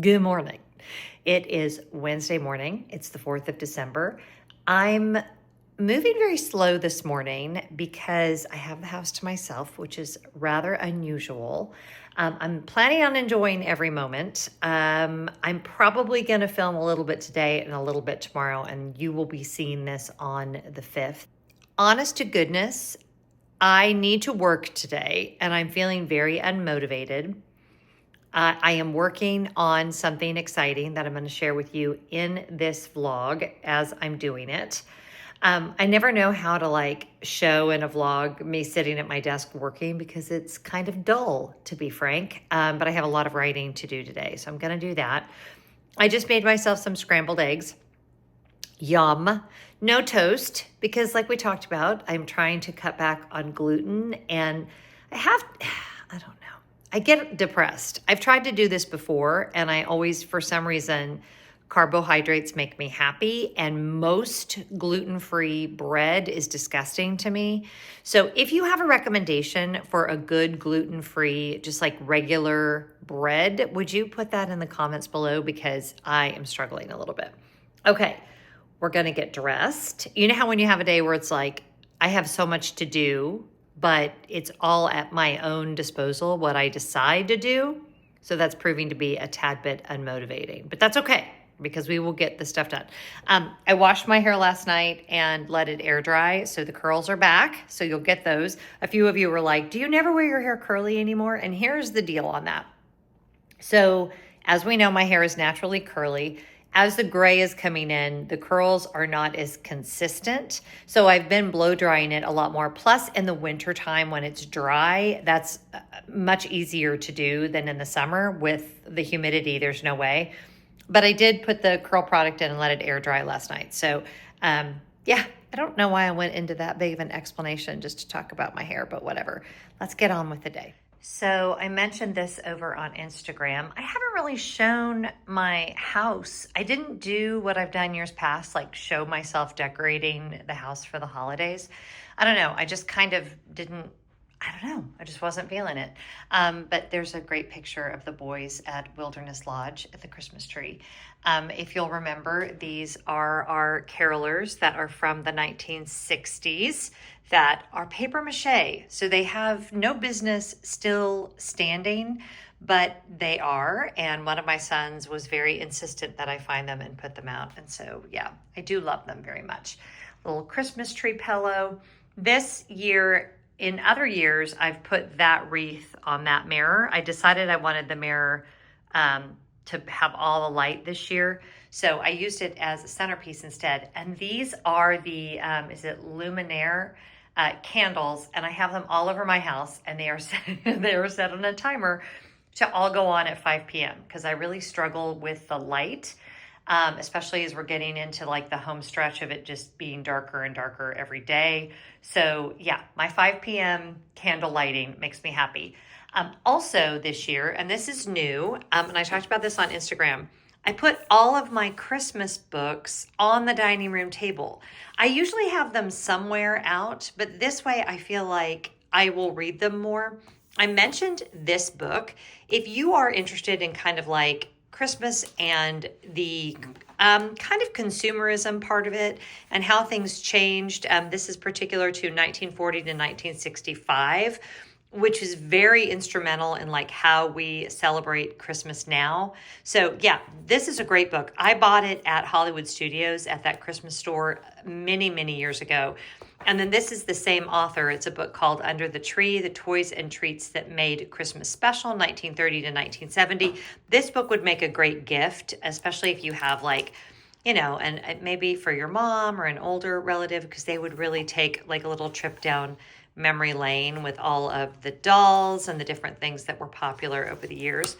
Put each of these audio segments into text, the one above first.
Good morning. It is Wednesday morning. It's the 4th of December. I'm moving very slow this morning because I have the house to myself, which is rather unusual. I'm planning on enjoying every moment. I'm probably going to film a little bit today and a little bit tomorrow, and you will be seeing this on the 5th. Honest to goodness, I need to work today, and I'm feeling very unmotivated. I am working on something exciting that I'm going to share with you in this vlog as I'm doing it. I never know how to show in a vlog me sitting at my desk working because it's kind of dull, to be frank. But I have a lot of writing to do today, so I'm going to do that. I just made myself some scrambled eggs. Yum. No toast because like we talked about, I'm trying to cut back on gluten and I don't know. I get depressed. I've tried to do this before and I always, for some reason, carbohydrates make me happy and most gluten-free bread is disgusting to me. So if you have a recommendation for a good gluten-free, just like regular bread, would you put that in the comments below because I am struggling a little bit. Okay, we're gonna get dressed. You know how when you have a day where it's like, I have so much to do, but it's all at my own disposal, what I decide to do. So that's proving to be a tad bit unmotivating, but that's okay because we will get the stuff done. I washed my hair last night and let it air dry. So the curls are back. So you'll get those. A few of you were like, do you never wear your hair curly anymore? And here's the deal on that. So as we know, my hair is naturally curly. As the gray is coming in, the curls are not as consistent. So I've been blow drying it a lot more. Plus in the winter time when it's dry, that's much easier to do than in the summer with the humidity. There's no way. But I did put the curl product in and let it air dry last night. So yeah, I don't know why I went into that big of an explanation just to talk about my hair, but whatever. Let's get on with the day. So I mentioned this over on Instagram. I haven't really shown my house. I didn't do what I've done years past, like show myself decorating the house for the holidays. I don't know. I just kind of didn't, I don't know. I just wasn't feeling it. But there's a great picture of the boys at Wilderness Lodge at the Christmas tree. If you'll remember, these are our carolers that are from the 1960s that are paper mache. So they have no business still standing, but they are. And one of my sons was very insistent that I find them and put them out. And so, yeah, I do love them very much. Little Christmas tree pillow. This year, in other years, I've put that wreath on that mirror. I decided I wanted the mirror to have all the light this year. So I used it as a centerpiece instead. And these are the, is it Luminaire candles? And I have them all over my house and they are set on a timer to all go on at 5 p.m. because I really struggle with the light, especially as we're getting into like the home stretch of it just being darker and darker every day. So yeah, my 5 p.m. candle lighting makes me happy. Also this year, and this is new, and I talked about this on Instagram, I put all of my Christmas books on the dining room table. I usually have them somewhere out, but this way I feel like I will read them more. I mentioned this book. If you are interested in kind of like Christmas and the kind of consumerism part of it and how things changed, this is particular to 1940 to 1965, which is very instrumental in like how we celebrate Christmas now. So yeah, this is a great book. I bought it at Hollywood Studios at that Christmas store many, many years ago. And then this is the same author. It's a book called Under the Tree, The Toys and Treats That Made Christmas Special, 1930 to 1970. This book would make a great gift, especially if you have like, you know, and maybe for your mom or an older relative, because they would really take like a little trip down memory lane with all of the dolls and the different things that were popular over the years.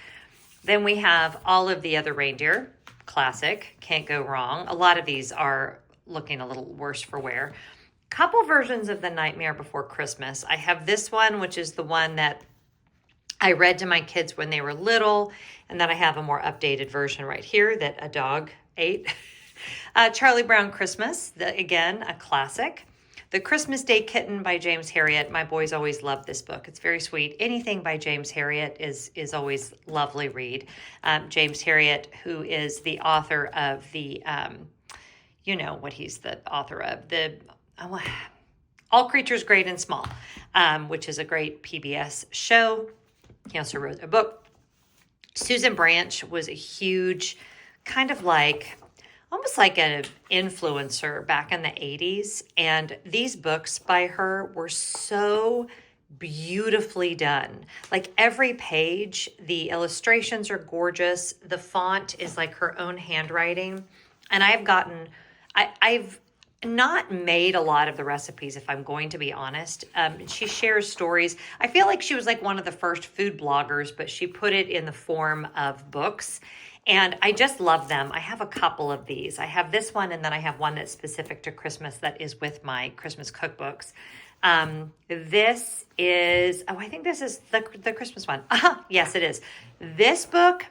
Then we have all of the other reindeer, classic, can't go wrong. A lot of these are looking a little worse for wear. Couple versions of The Nightmare Before Christmas. I have this one, which is the one that I read to my kids when they were little, and then I have a more updated version right here that a dog ate. Charlie Brown Christmas, again, a classic. The Christmas Day Kitten by James Herriot. My boys always love this book. It's very sweet. Anything by James Herriot is always lovely read. James Herriot, who is the author of the, you know what he's the author of, the All Creatures Great and Small, which is a great PBS show. He also wrote a book. Susan Branch was a huge kind of like, almost like an influencer back in the 80s. And these books by her were so beautifully done. Like every page, the illustrations are gorgeous. The font is like her own handwriting. And I've not made a lot of the recipes, if I'm going to be honest. She shares stories. I feel like she was like one of the first food bloggers, but she put it in the form of books. And I just love them. I have a couple of these. I have this one, and then I have one that's specific to Christmas that is with my Christmas cookbooks. This is, I think this is the Christmas one. Yes, it is. This book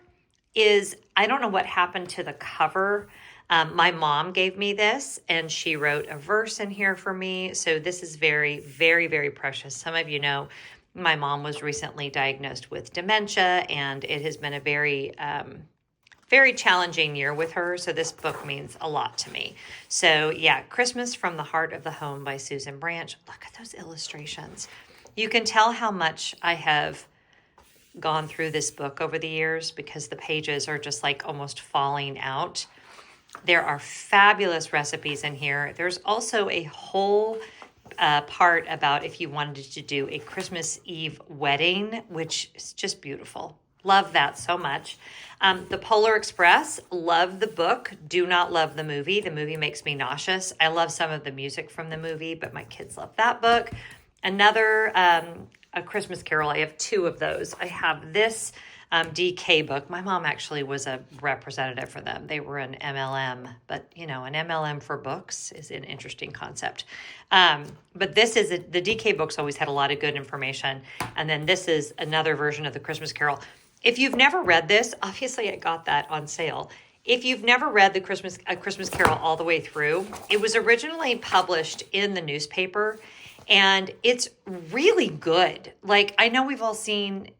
is, I don't know what happened to the cover. My mom gave me this, and she wrote a verse in here for me. So this is very, very, very precious. Some of you know my mom was recently diagnosed with dementia, and it has been a very challenging year with her. So this book means a lot to me. So yeah, Christmas from the Heart of the Home by Susan Branch. Look at those illustrations. You can tell how much I have gone through this book over the years because the pages are just like almost falling out. There are fabulous recipes in here. There's also a whole part about if you wanted to do a Christmas Eve wedding, which is just beautiful. Love that so much. The Polar Express, love the book, do not love the movie. The movie makes me nauseous. I love some of the music from the movie, but my kids love that book. Another, A Christmas Carol, I have two of those. I have this DK book. My mom actually was a representative for them. They were an MLM, but you know, an MLM for books is an interesting concept. But this is, the DK books always had a lot of good information. And then this is another version of the Christmas Carol. If you've never read this, obviously I got that on sale. If you've never read A Christmas Carol all the way through, it was originally published in the newspaper, and it's really good. Like, I know we've all seen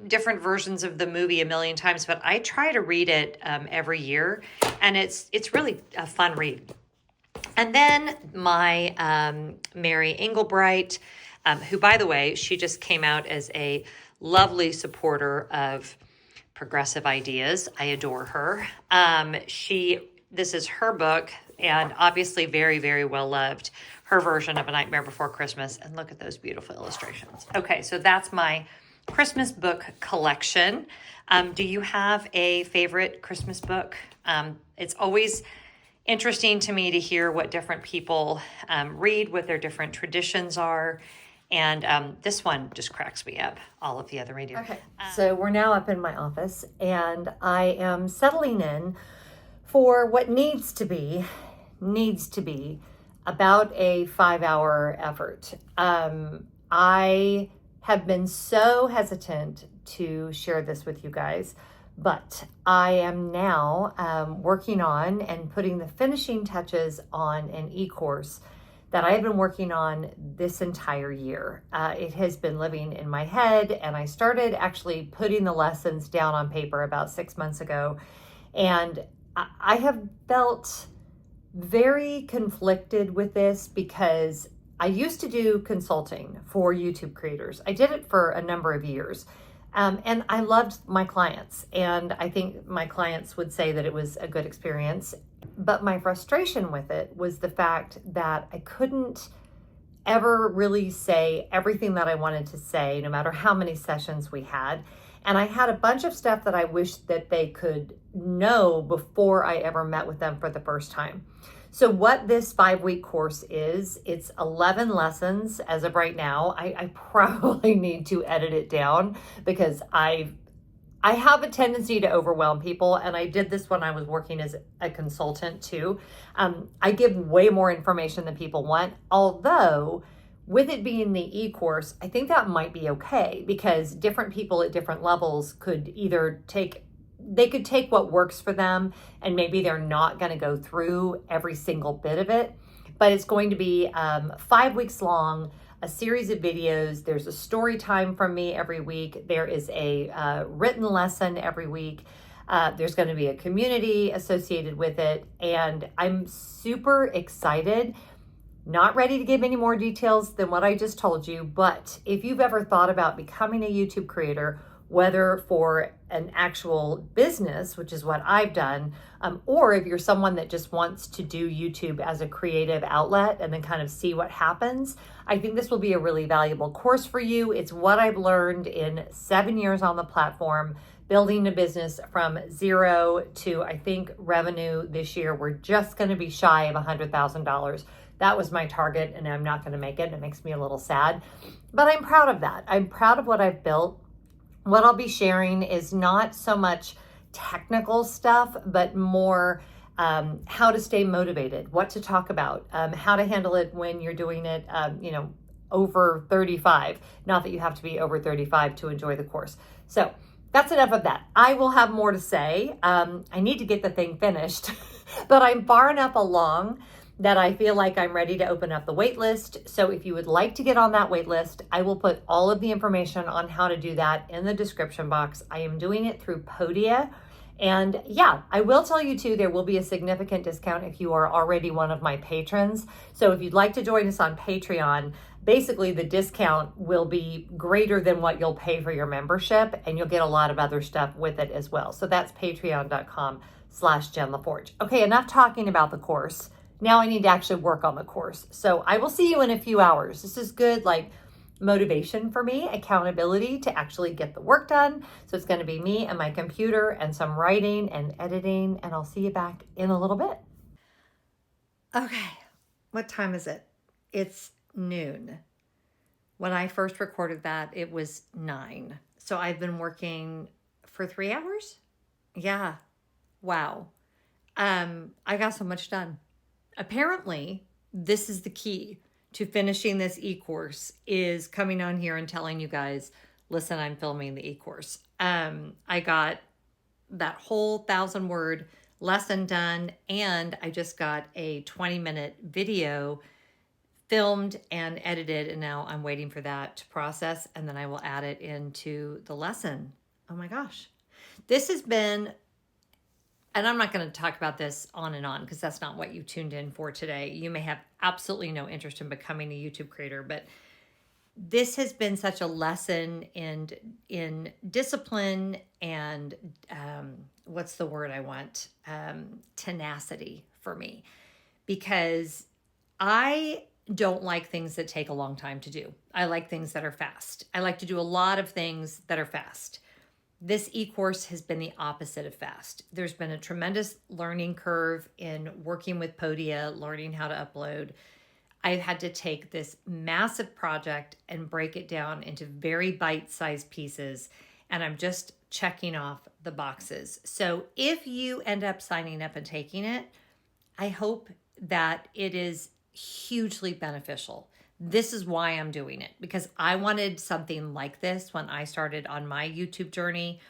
different versions of the movie a million times, but I try to read it every year, and it's really a fun read. And then my Mary Engelbright, who, by the way, she just came out as a lovely supporter of progressive ideas. I adore her. This is her book, and obviously very, very well loved. Her version of A Nightmare Before Christmas. And look at those beautiful illustrations. Okay, so that's my Christmas book collection. Do you have a favorite Christmas book? It's always interesting to me to hear what different people read, what their different traditions are. And this one just cracks me up. All of the other radio. Okay, so we're now up in my office, and I am settling in for what needs to be about a 5-hour effort. I have been so hesitant to share this with you guys, but I am now working on and putting the finishing touches on an e-course that I have been working on this entire year. It has been living in my head, and I started actually putting the lessons down on paper about 6 months ago. And I have felt very conflicted with this because I used to do consulting for YouTube creators. I did it for a number of years. And I loved my clients, and I think my clients would say that it was a good experience. But my frustration with it was the fact that I couldn't ever really say everything that I wanted to say, no matter how many sessions we had. And I had a bunch of stuff that I wished that they could know before I ever met with them for the first time. So what this 5-week course is, it's 11 lessons as of right now. I probably need to edit it down because I have a tendency to overwhelm people, and I did this when I was working as a consultant too. I give way more information than people want, although with it being the e-course, I think that might be okay because different people at different levels could either take what works for them, and maybe they're not going to go through every single bit of it. but it's going to be 5 weeks long, a series of videos. There's a story time from me every week. There is a written lesson every week. There's going to be a community associated with it. And I'm super excited. Not ready to give any more details than what I just told you, but if you've ever thought about becoming a YouTube creator, whether for an actual business, which is what I've done, or if you're someone that just wants to do YouTube as a creative outlet and then kind of see what happens, I think this will be a really valuable course for you. It's what I've learned in 7 years on the platform, building a business from zero to, I think, revenue this year. We're just going to be shy of $100,000. That was my target, and I'm not going to make it. It makes me a little sad, but I'm proud of that. I'm proud of what I've built. What I'll be sharing is not so much technical stuff, but more how to stay motivated, what to talk about, how to handle it when you're doing it, over 35. Not that you have to be over 35 to enjoy the course. So that's enough of that. I will have more to say. I need to get the thing finished, but I'm far enough along that I feel like I'm ready to open up the wait list. So if you would like to get on that wait list, I will put all of the information on how to do that in the description box. I am doing it through Podia. And yeah, I will tell you too, there will be a significant discount if you are already one of my patrons. So if you'd like to join us on Patreon, basically the discount will be greater than what you'll pay for your membership, and you'll get a lot of other stuff with it as well. So that's patreon.com/Jen Lefforge. Okay, enough talking about the course. Now I need to actually work on the course. So I will see you in a few hours. This is good, like motivation for me, accountability to actually get the work done. So it's going to be me and my computer and some writing and editing, and I'll see you back in a little bit. Okay, what time is it? It's noon. When I first recorded that, it was 9. So I've been working for 3 hours? Yeah. Wow. I got so much done. Apparently, this is the key to finishing this e-course, is coming on here and telling you guys, listen, I'm filming the e-course. I got that whole 1,000-word lesson done, and I just got a 20-minute video filmed and edited, and now I'm waiting for that to process, and then I will add it into the lesson. Oh my gosh. This has been, and I'm not going to talk about this on and on because that's not what you tuned in for today. You may have absolutely no interest in becoming a YouTube creator, but this has been such a lesson in discipline and what's the word I want? Tenacity for me, because I don't like things that take a long time to do. I like things that are fast. I like to do a lot of things that are fast. This e-course has been the opposite of fast. There's been a tremendous learning curve in working with Podia, learning how to upload. I've had to take this massive project and break it down into very bite-sized pieces, and I'm just checking off the boxes. So if you end up signing up and taking it, I hope that it is hugely beneficial. This is why I'm doing it, because I wanted something like this when I started on my YouTube journey.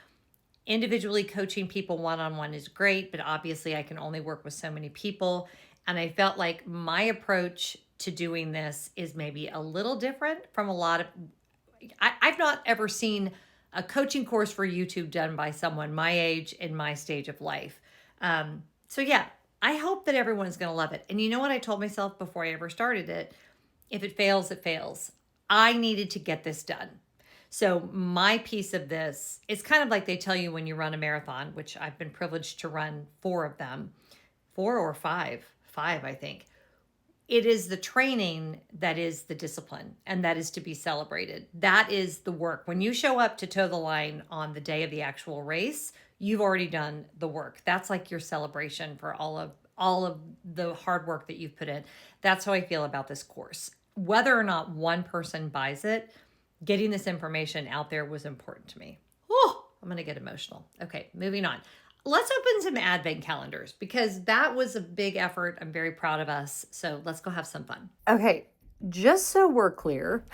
Individually coaching people one-on-one is great, but obviously I can only work with so many people. And I felt like my approach to doing this is maybe a little different from a lot of, I've not ever seen a coaching course for YouTube done by someone my age in my stage of life. So yeah, I hope that everyone's going to love it. And you know what I told myself before I ever started it? If it fails, it fails. I needed to get this done. So my piece of this, it's kind of like they tell you when you run a marathon, which I've been privileged to run 4 of them, 4 or 5, I think. It is the training that is the discipline, and that is to be celebrated. That is the work. When you show up to toe the line on the day of the actual race, you've already done the work. That's like your celebration for all of the hard work that you've put in. That's how I feel about this course. Whether or not one person buys it, getting this information out there was important to me. Oh, I'm going to get emotional. Okay, moving on. Let's open some advent calendars because that was a big effort. I'm very proud of us. So let's go have some fun. Okay, just so we're clear,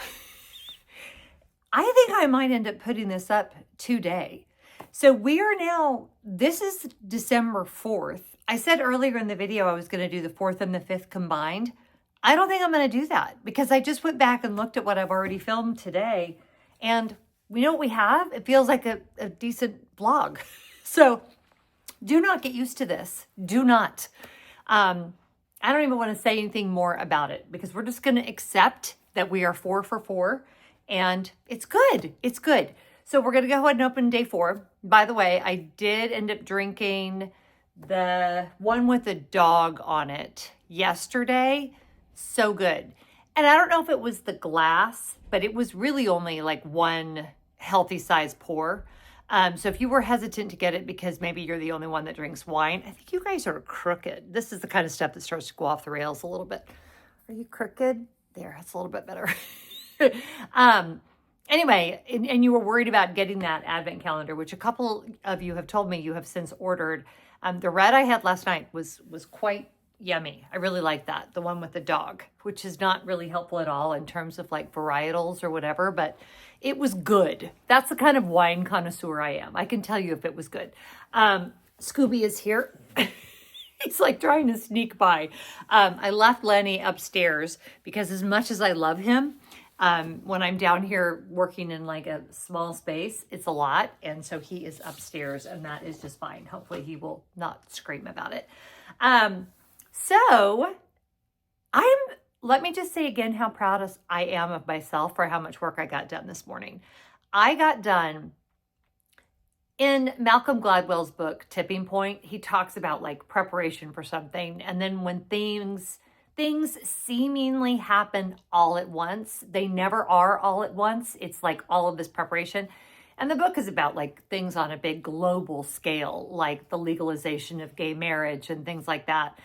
I think I might end up putting this up today. So we are now, this is December 4th. I said earlier in the video I was going to do the 4th and the 5th combined. I don't think I'm going to do that because I just went back and looked at what I've already filmed today. And we know what we have. It feels like a decent vlog. So do not get used to this. Do not. I don't even want to say anything more about it because we're just going to accept that we are 4 for 4 and it's good. It's good. So we're going to go ahead and open day 4. By the way, I did end up drinking the one with the dog on it yesterday. So good. And I don't know if it was the glass, but it was really only like one healthy size pour. So if you were hesitant to get it because maybe you're the only one that drinks wine, I think you guys are crooked. This is the kind of stuff that starts to go off the rails a little bit. Are you crooked? There, that's a little bit better. Anyway, and you were worried about getting that advent calendar, which a couple of you have told me you have since ordered. The red I had last night was quite yummy. I really like that. The one with the dog, which is not really helpful at all in terms of like varietals or whatever, but it was good. That's the kind of wine connoisseur I am. I can tell you if it was good. Scooby is here. He's like trying to sneak by. I left Lenny upstairs because as much as I love him, when I'm down here working in like a small space, it's a lot. And so he is upstairs and that is just fine. Hopefully he will not scream about it. So let me just say again how proud I am of myself for how much work I got done this morning. I got done in Malcolm Gladwell's book, Tipping Point. He talks about like preparation for something. And then when things seemingly happen all at once, they never are all at once. It's like all of this preparation. And the book is about like things on a big global scale, like the legalization of gay marriage and things like that.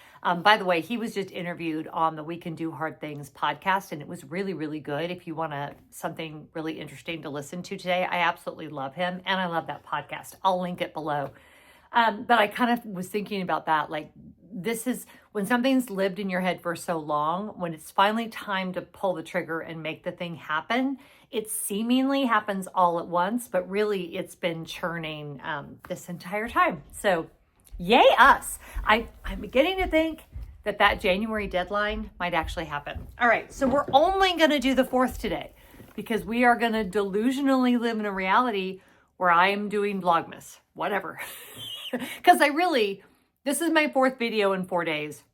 By the way, he was just interviewed on the We Can Do Hard Things podcast, and it was really, really good. If you want something really interesting to listen to today, I absolutely love him, and I love that podcast. I'll link it below. But I kind of was thinking about that, like this is when something's lived in your head for so long, when it's finally time to pull the trigger and make the thing happen, it seemingly happens all at once, but really it's been churning this entire time. So yay us. I'm beginning to think that January deadline might actually happen. All right, so we're only going to do the 4th today because we are going to delusionally live in a reality where I am doing Vlogmas, whatever. Because this is my 4th video in 4 days.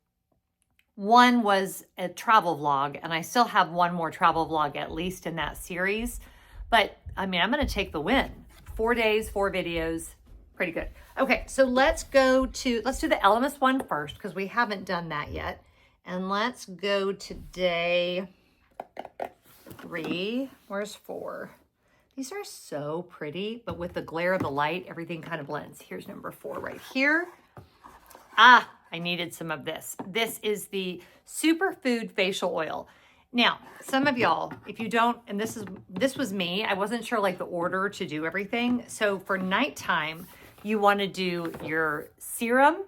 One was a travel vlog, and I still have one more travel vlog at least in that series. But I mean, I'm going to take the win. 4 days, 4 videos, pretty good. Okay, so let's do the Elemis one first because we haven't done that yet. And let's go to day 3. Where's 4? These are so pretty, but with the glare of the light, everything kind of blends. Here's number 4 right here. I needed some of this. This is the Superfood Facial Oil. Now, some of y'all, if you don't, and this was me, I wasn't sure like the order to do everything. So for nighttime, you want to do your serum,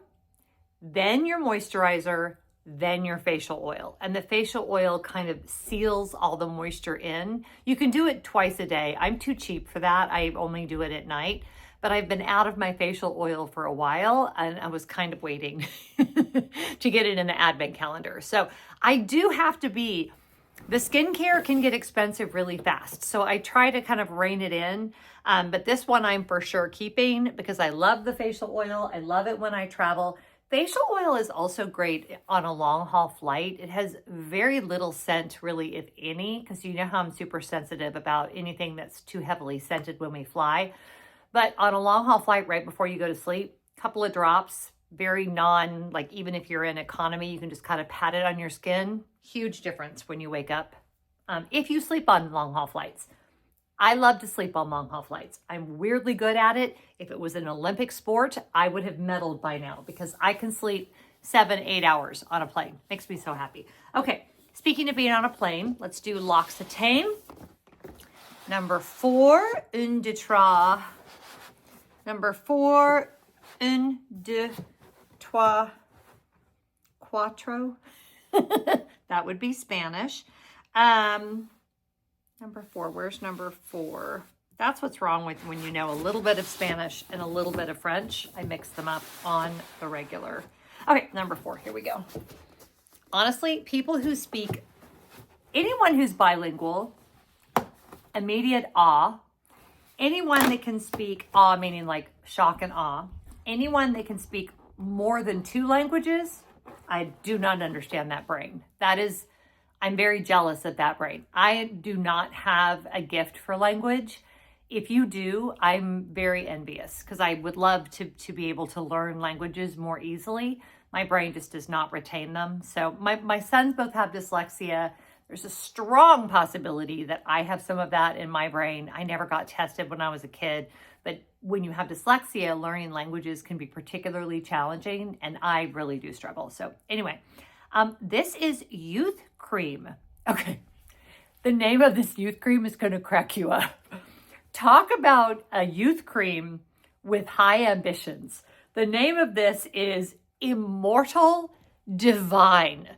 then your moisturizer, then your facial oil. And the facial oil kind of seals all the moisture in. You can do it twice a day. I'm too cheap for that. I only do it at night. But I've been out of my facial oil for a while and I was kind of waiting to get it in the advent calendar. So I do have to the skincare can get expensive really fast. So I try to kind of rein it in. But this one I'm for sure keeping because I love the facial oil. I love it when I travel. Facial oil is also great on a long haul flight. It has very little scent really, if any, because you know how I'm super sensitive about anything that's too heavily scented when we fly. But on a long haul flight, right before you go to sleep, a couple of drops, very like even if you're in economy, you can just kind of pat it on your skin. Huge difference when you wake up. If you sleep on long haul flights. I love to sleep on long haul flights. I'm weirdly good at it. If it was an Olympic sport, I would have medaled by now because I can sleep 7-8 hours on a plane. Makes me so happy. Okay, speaking of being on a plane, let's do L'Occitane. Number 4, un, deux, trois. Number 4, un, deux, trois, cuatro. That would be Spanish. Number 4, where's number 4? That's what's wrong with when you know a little bit of Spanish and a little bit of French. I mix them up on the regular. Okay, number 4, here we go. honestly, people who speak, anyone who's bilingual, immediate awe, anyone that can speak awe, meaning like shock and awe, anyone that can speak more than 2 languages, I do not understand that brain. I'm very jealous of that brain. I do not have a gift for language. If you do, I'm very envious because I would love to be able to learn languages more easily. My brain just does not retain them. So my sons both have dyslexia. There's a strong possibility that I have some of that in my brain. I never got tested when I was a kid, but when you have dyslexia, learning languages can be particularly challenging, and I really do struggle. So anyway, this is youth cream. Okay, the name of this youth cream is going to crack you up. Talk about a youth cream with high ambitions. The name of this is Immortal Divine.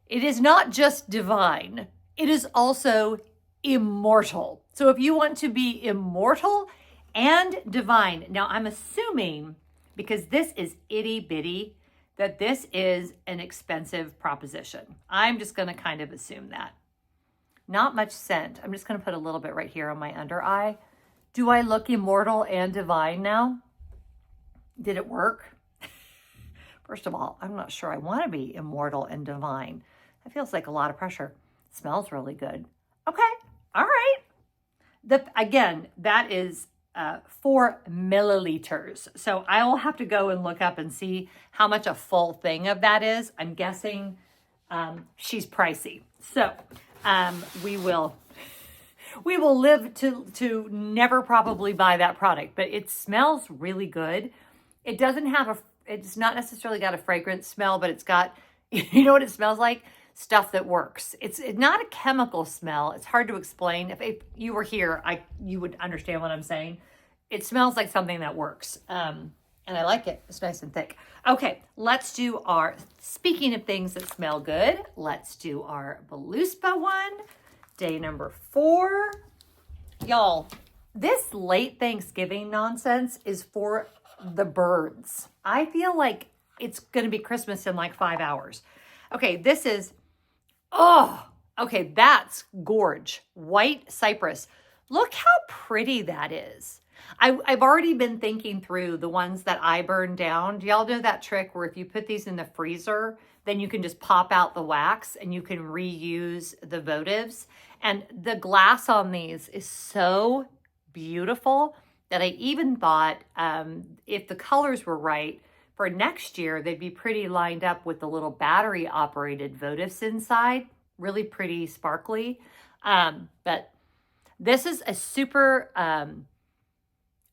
It is not just divine, it is also immortal. So if you want to be immortal and divine, now I'm assuming, because this is itty bitty, that this is an expensive proposition. I'm just going to kind of assume that. Not much scent. I'm just going to put a little bit right here on my under eye. Do I look immortal and divine now? Did it work? First of all, I'm not sure I want to be immortal and divine. That feels like a lot of pressure. It smells really good. Okay, all right. Again, that is 4 milliliters. So I will have to go and look up and see how much a full thing of that is. I'm guessing she's pricey. So we will live to never probably buy that product, but it smells really good. It doesn't have it's not necessarily got a fragrant smell, but it's got, you know what it smells like? Stuff that works. It's not a chemical smell. It's hard to explain. If you were here, you would understand what I'm saying. It smells like something that works. And I like it. It's nice and thick. Okay, let's do speaking of things that smell good, let's do our Beluspa one. Day number 4. Y'all, this late Thanksgiving nonsense is for the birds. I feel like it's going to be Christmas in like 5 hours. Okay, this is, okay, that's gorge. White cypress. Look how pretty that is. I've already been thinking through the ones that I burned down. Do y'all know that trick where if you put these in the freezer, then you can just pop out the wax and you can reuse the votives? And the glass on these is so beautiful that I even thought if the colors were right, for next year, they'd be pretty lined up with the little battery operated votives inside. Really pretty, sparkly. But this is a super,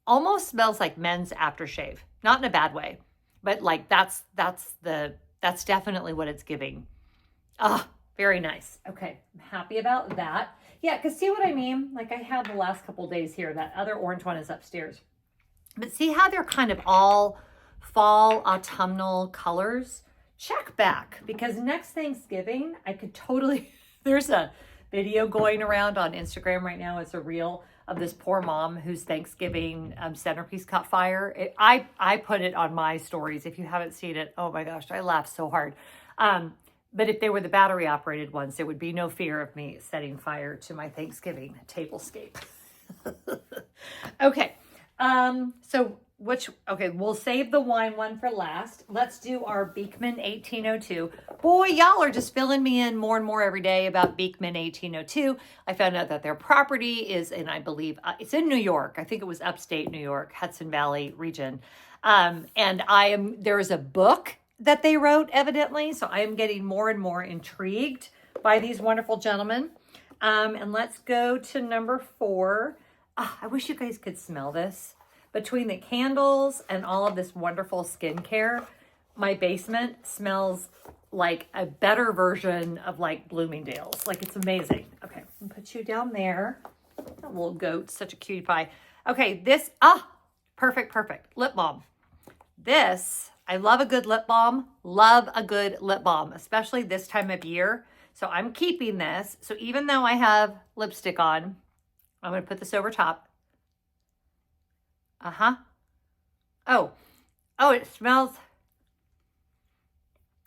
almost smells like men's aftershave. Not in a bad way, but like that's definitely what it's giving. Very nice. Okay, I'm happy about that. Yeah, because see what I mean? Like I had the last couple days here. That other orange one is upstairs. But see how they're kind of all fall autumnal colors? Check back, because next Thanksgiving, I could totally, there's a video going around on Instagram right now. It's a reel of this poor mom whose Thanksgiving centerpiece caught fire. I put it on my stories. If you haven't seen it, oh my gosh, I laughed so hard. But if they were the battery operated ones, there would be no fear of me setting fire to my Thanksgiving tablescape. Okay. We'll save the wine one for last. Let's do our Beekman 1802. Boy, y'all are just filling me in more and more every day about Beekman 1802. I found out that their property is in, I believe, it's in New York. I think it was upstate New York, Hudson Valley region. There is a book that they wrote, evidently. So I am getting more and more intrigued by these wonderful gentlemen. And let's go to number 4. I wish you guys could smell this. Between the candles and all of this wonderful skincare, my basement smells like a better version of like Bloomingdale's. Like it's amazing. Okay, I'll put you down there. That little goat, such a cutie pie. Okay, this, perfect. Lip balm. This, I love a good lip balm. Love a good lip balm, especially this time of year. So I'm keeping this. So even though I have lipstick on, I'm going to put this over top. Oh, it smells.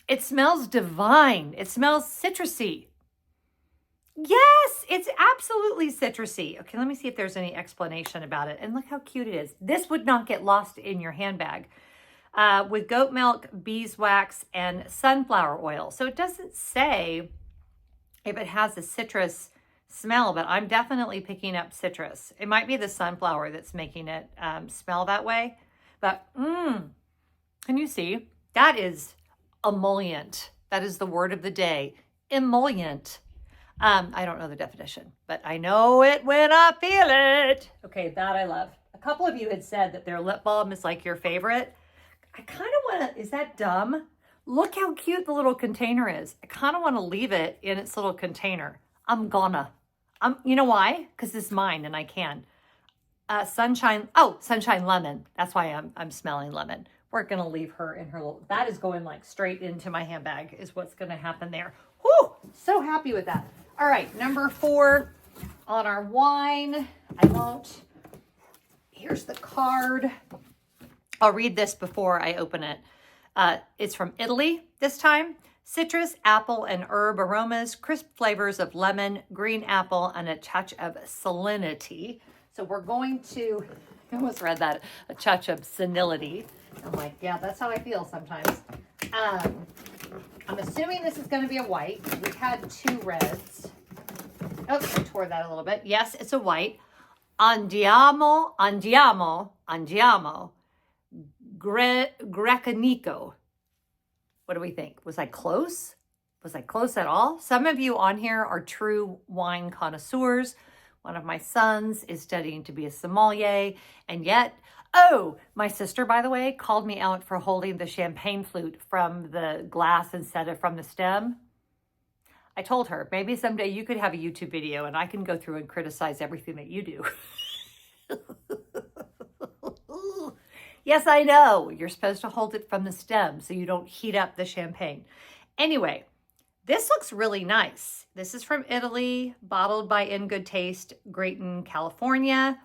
It smells divine. It smells citrusy. Yes, it's absolutely citrusy. Okay, let me see if there's any explanation about it. And look how cute it is. This would not get lost in your handbag. With goat milk, beeswax, and sunflower oil. So it doesn't say if it has a citrus smell, but I'm definitely picking up citrus. It might be the sunflower that's making it smell that way. But can you see? That is emollient. That is the word of the day. Emollient. I don't know the definition, but I know it when I feel it. Okay, that I love. A couple of you had said that their lip balm is like your favorite. I kind of want to, is that dumb? Look how cute the little container is. I kind of want to leave it in its little container. You know why? Because it's mine and I can. Sunshine lemon. That's why I'm smelling lemon. We're going to leave her in her little, that is going like straight into my handbag is what's going to happen there. Whew, so happy with that. All right, number 4 on our wine. Here's the card. I'll read this before I open it. It's from Italy this time. Citrus, apple, and herb aromas, crisp flavors of lemon, green apple, and a touch of salinity. So we're going to, I almost read that, a touch of senility. I'm like, yeah, that's how I feel sometimes. I'm assuming this is going to be a white. We've had 2 reds. Oh, I tore that a little bit. Yes, it's a white. Andiamo, Grecanico. What do we think? Was I close? Was I close at all? Some of you on here are true wine connoisseurs. One of my sons is studying to be a sommelier, and yet, my sister, by the way, called me out for holding the champagne flute from the glass instead of from the stem. I told her, maybe someday you could have a YouTube video and I can go through and criticize everything that you do. Yes, I know. You're supposed to hold it from the stem so you don't heat up the champagne. Anyway, this looks really nice. This is from Italy, bottled by In Good Taste, Grayton, California.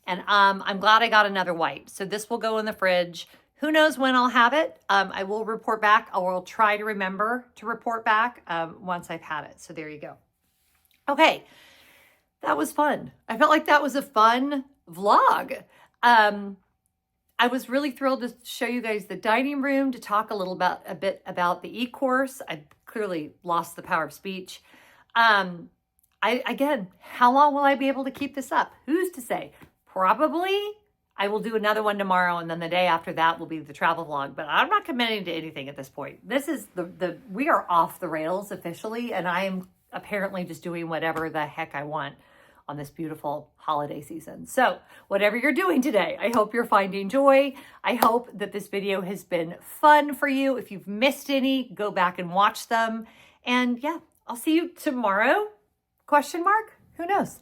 And I'm glad I got another white. So this will go in the fridge. Who knows when I'll have it? I will report back. I will try to remember to report back once I've had it. So there you go. Okay, that was fun. I felt like that was a fun vlog. I was really thrilled to show you guys the dining room, to talk a bit about the e-course. I clearly lost the power of speech. Again, how long will I be able to keep this up? Who's to say? Probably I will do another one tomorrow, and then the day after that will be the travel vlog, but I'm not committing to anything at this point. This is we are off the rails officially, and I am apparently just doing whatever the heck I want on this beautiful holiday season. So whatever you're doing today, I hope you're finding joy. I hope that this video has been fun for you. If you've missed any, go back and watch them. And yeah, I'll see you tomorrow? Question mark? Who knows?